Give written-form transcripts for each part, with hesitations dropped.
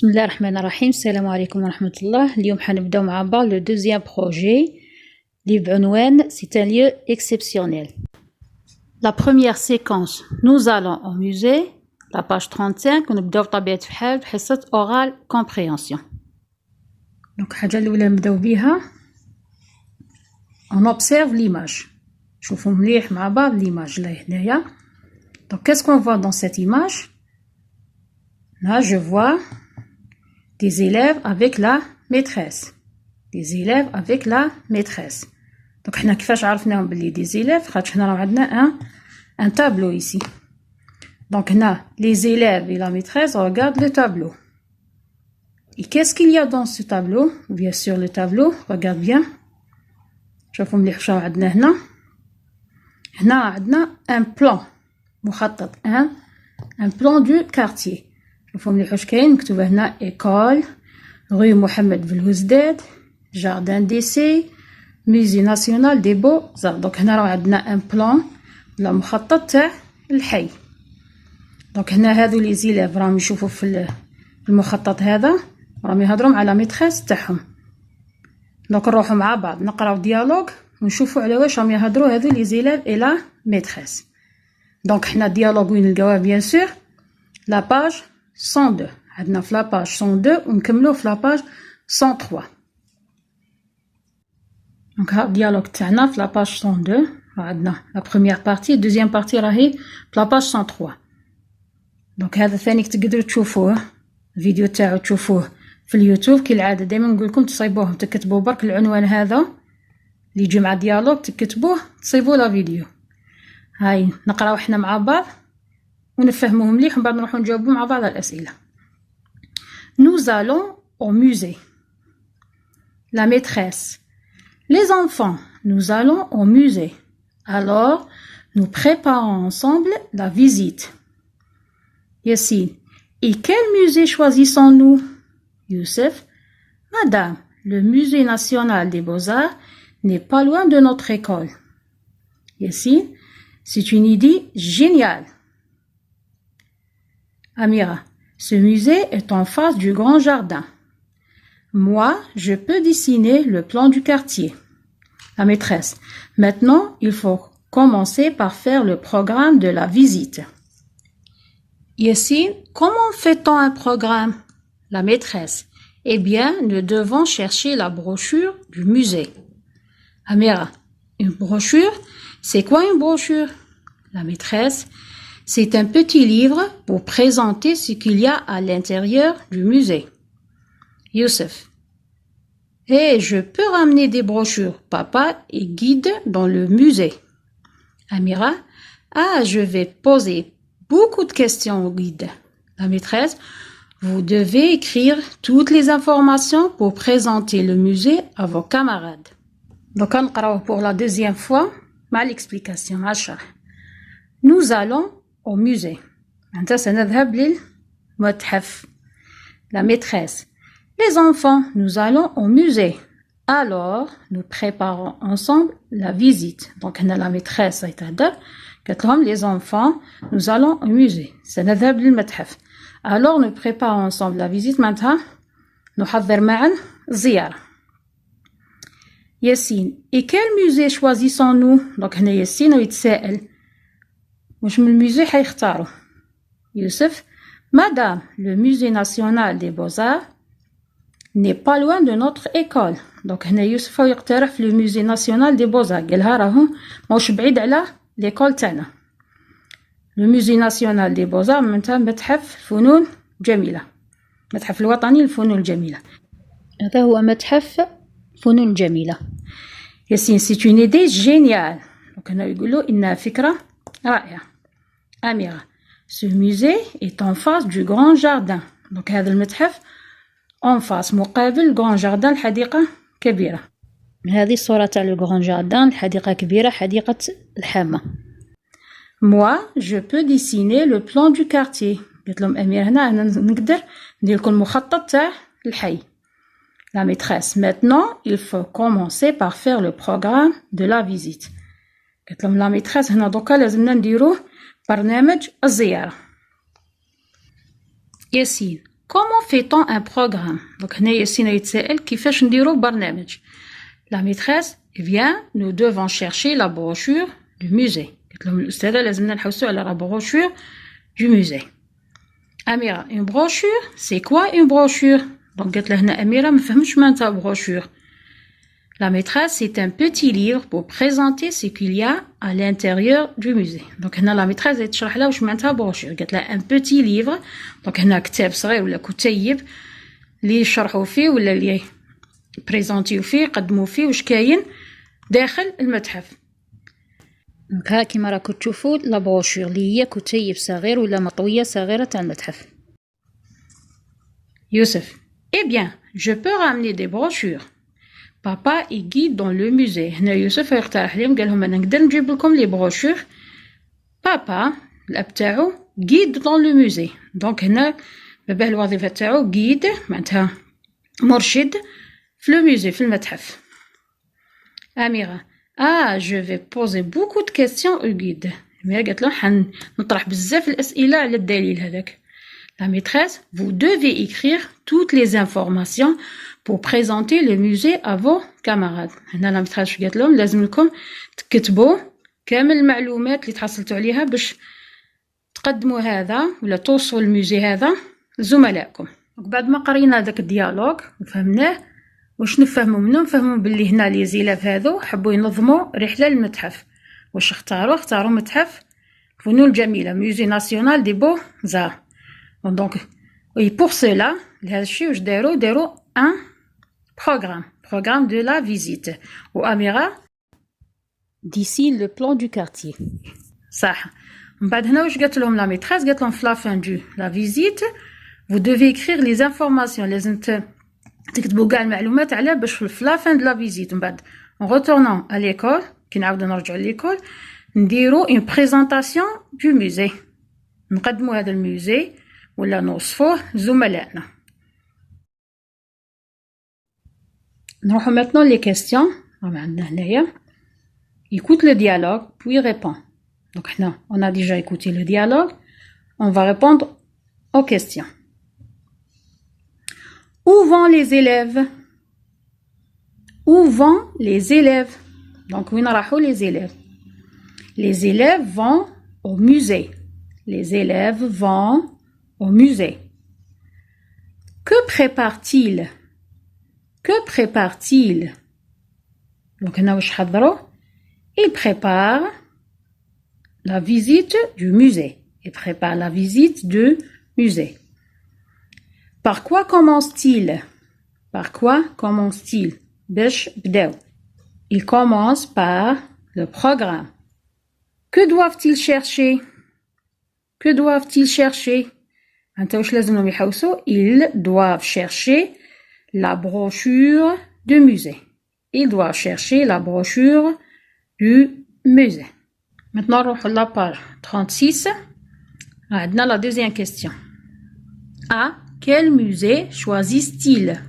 بسم الله الرحمن الرحيم. السلام عليكم ورحمة الله. اليوم حنبداو مع بعض لو دوزيام بروجي اللي بعنوان C'est un lieu exceptionnel. La première séquence, nous allons au musée, la page 35. ونبداو بطبيعة الحال بحصة oral compréhension. Donc الحاجة الأولى نبداو بيها on observe l'image. شوفوا مليح مع بعض l'image اللي هنايا. Donc qu'est-ce qu'on voit dans cette image? Là je vois des élèves avec la maîtresse. Des élèves avec la maîtresse. Donc حنا كيفاش عرفناهم بلي des élèves خاطر حنا راه عندنا un tableau ici. Donc هنا les élèves et la maîtresse regardent le tableau. Et qu'est-ce qu'il y a dans ce tableau? Bien sûr le tableau, regarde bien. شوفوا مليح واش عندنا هنا. هنا عندنا un plan مخطط un plan du quartier. شوفوا مليح واش كاين مكتوب هنا école rue محمد بالوزداد jardin d'essai musée national des beaux-arts. donc هنا راه عندنا ان بلان ولا مخطط تاع الحي. دونك هنا هادو لي زيلاف راهم يشوفوا في المخطط هذا راهم يهضروا على ميتريس تاعهم. دونك نروحوا مع بعض نقراو ديالوج ونشوفوا على واش راهم يهضروا هادو لي زيلاف اي لا ميتريس. دونك حنا ديالوج وين نلقاوه بيان سور لا باج 102. عندنا في لا باج 102 ونكملوه في لا باج 103. دونك ها الديالوج تاعنا في لا باج 102. عندنا لا بروميير بارتي دوزيام بارتي راهي في لا باج 103. دونك هذا ثاني تقدروا تشوفوه الفيديو تاعو تشوفوه في اليوتيوب كالعاده. دائما نقول لكم تصيبوه تكتبوا برك العنوان هذا اللي يجي مع ديالوج تكتبوه تصيبوا لا فيديو. هاي نقراو احنا مع بعض ونفهموه مليح ومن بعد نروحو نجاوبو مع بعض الأسئلة. Nous allons au musée. La maîtresse. Les enfants, nous allons au musée. Alors, nous préparons ensemble la visite. Yassine. Et quel musée choisissons-nous? Youssef. Madame, le musée national des beaux-arts n'est pas loin de notre école. Yassine. C'est une idée géniale. Amira, ce musée est en face du grand jardin. Moi, je peux dessiner le plan du quartier. La maîtresse, maintenant, il faut commencer par faire le programme de la visite. Yassine, comment fait-on un programme? La maîtresse, eh bien, nous devons chercher la brochure du musée. Amira, une brochure? C'est quoi une brochure? La maîtresse, c'est un petit livre pour présenter ce qu'il y a à l'intérieur du musée. Youssef. Et je peux ramener des brochures, papa, et guide dans le musée. Amira. Ah, je vais poser beaucoup de questions au guide. La maîtresse. Vous devez écrire toutes les informations pour présenter le musée à vos camarades. Donc, on va pour la deuxième fois, mal l'explication, Nous allons au musée. Maintenant, سنذهب للمتحف. La maîtresse. Les enfants, nous allons au musée. Alors, nous préparons ensemble la visite. Donc, la maîtresse قالت لهم les enfants, nous allons au musée. سنذهب للمتحف. Alors, nous préparons ensemble la visite. معناتها نحضر معا الزيارة. Yassine. Et quel musée choisissons-nous? Donc, هنا ياسين ويتسائل. واش من الموزي حيختاروا؟ يوسف. Madame, le musée national des beaux-arts n'est pas loin de notre école. donc هنا يوسف يقترح في الموزي ناسيونال دي بوزار قالها راهو ماهوش بعيد على ليكول تاعنا. الموزي ناسيونال دي بوزار معناتها متحف فنون جميله، المتحف الوطني للفنون الجميله. هذا هو متحف فنون الجميله. ياسين سي اون ايدي جينيال. دونك هنا يقولوا انها فكره رائعه. Amira, ce musée est en face du grand jardin. donc هذا المتحف en face مقابل grand jardin الحديقة كبيرة. هذه الصورة تاع le grand jardin الحديقة كبيرة حديقة الحامة. Moi, je peux dessiner le plan du quartier. قلت لهم أميرة هنا أنا نقدر ندير لكم مخطط تاع الحي. La maîtresse, maintenant, il faut commencer par faire le programme de la visite. قلت لهم la maîtresse هنا دوكا لازمنا نديروه برنامج الزيارة. Yassine, comment fait-on un programme? Donc هنايا السينا يتسائل كيفاش نديرو برنامج. La maîtresse, eh bien, nous devons chercher la brochure du musée. قلت لهم الأستاذة لازمنا نحوسو على la brochure du musée. Amira, une brochure, c'est quoi une brochure? Donc قلت لها Amira ما فهمش معناتها brochure. La maîtresse, c'est un petit livre pour présenter ce qu'il y a à l'intérieur du musée. Donc هنا la maîtresse تشرح لها واش معناتها brochure. قالت لها un petit livre. Donc هنا كتاب صغير ولا كتيب اللي يشرحوا فيه ولا اللي بريزونتيو فيه قدموا فيه واش كاين داخل المتحف. ها كيما راكم تشوفوا لا بروشور اللي هي كتيب صغير ولا مطويه صغيره تاع المتحف. يوسف Eh bien, je peux ramener des brochures. Papa est guide dans le musée. هنا يوسف يقترح لهم قال لهم انا نقدر نجيب لكم لي بروشور. بابا الاب تاعو guide dans le musée. دونك هنا باباه الوظيفه تاعو guide معناتها مرشد في لو musée في المتحف. أميرة je vais poser beaucoup de questions au guide. أميرة قالت له حنطرح بزاف الأسئلة على الدليل هذاك. La maîtresse, vous devez écrire toutes les informations pour présenter le musée à vos camarades. هنا la maîtresse قالت لهم لازم لكم تكتبوا كامل المعلومات اللي تحصلتوا عليها باش تقدموا هذا ولا توصلوا الموزي هذا لزملائكم. بعد ما قرينا هذاك الديالوج وفهمناه واش نفهموا منه نفهموا باللي هنا لي زيلاف هذو حبوا ينظموا رحله للمتحف. واش اختاروا متحف فنون الجميله موزي ناسيونال دي بو زار. دونك وي بور سولا لهذا الشيء واش داروا ان بروغرام دو لا فيزيت. واميره ديسي لو بلان دو كارتيer. صح. من بعد هنا واش قالت لهم لا ميتريس قالت لهم في لا فان دو لا فيزيت vous devez écrire les informations لازم تكتبوا كاع المعلومات على باش في لا فان دو لا فيزيت. من بعد en retournant à l'école كي نعاودو نرجعوا لليكول نديرو une présentation du musée. نقدموا هذا الموزي ولا نوصفوه زملائنا. نروحو maintenant les questions. راهم عندنا هنايا écoute le dialogue puis répond. Donc هنا on a déjà écouté le dialogue. On va répondre aux questions. Où vont les élèves? Où vont les élèves? Donc وين راحوا les élèves? Les élèves vont au musée. Les élèves vont au musée. Que prépare-t-il? Que prépare-t-il? Donc هنا واش حضروا؟ Il prépare la visite du musée. Il prépare la visite du musée. Par quoi commence-t-il? Par quoi commence-t-il? باش بداو. Il commence par le programme. Que doivent-ils chercher? Que doivent-ils chercher? أنت واش لازمهم يحوسوا؟ Ils doivent chercher la brochure du musée. Ils doivent chercher la brochure du musée. Maintenant, نروحو la page 36. عندنا la deuxième question. A. Quel musée choisissent-ils?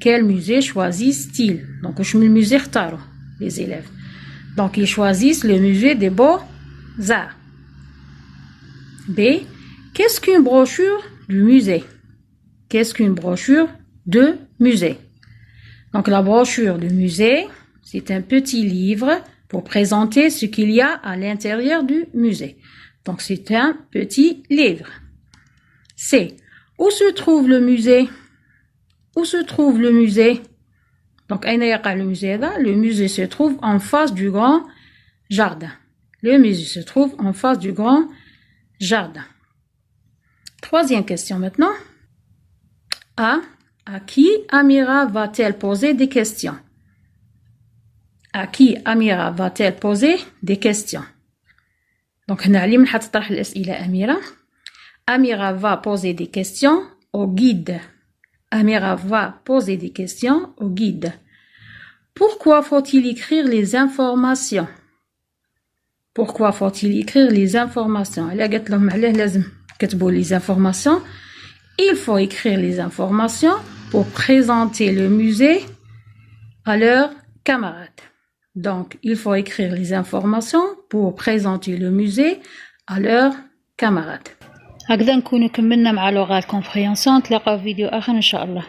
Quel musée choisissent-ils? Donc, واش من musée اختاروا les élèves. Donc, ils choisissent le musée des Beaux-Arts. B. Qu'est-ce qu'une brochure du musée? Qu'est-ce qu'une brochure de musée? Donc, la brochure du musée, c'est un petit livre pour présenter ce qu'il y a à l'intérieur du musée. Donc, c'est un petit livre. C. Où se trouve le musée? Où se trouve le musée? Donc, أين يقع le musée هذا? Le musée se trouve en face du grand jardin. Le musée se trouve en face du grand jardin. Troisième question maintenant. A. À qui Amira va-t-elle poser des questions? À qui Amira va-t-elle poser des questions? Donc, هنا علي من حتطرح الأسئلة أميرة. Amira va poser des questions au guide. Amira va poser des questions au guide. Pourquoi faut-il écrire les informations? Pourquoi faut-il écrire les informations? Elle a قالت لهم علاه لازم كتبوا les informations. Il faut écrire les informations pour présenter le musée à leurs camarades. Donc, il faut écrire les informations pour présenter le musée à leurs camarades. هكذا نكونوا كملنا مع لغات كومبريهنسيون. نتلاقاو في فيديو آخر إن شاء الله.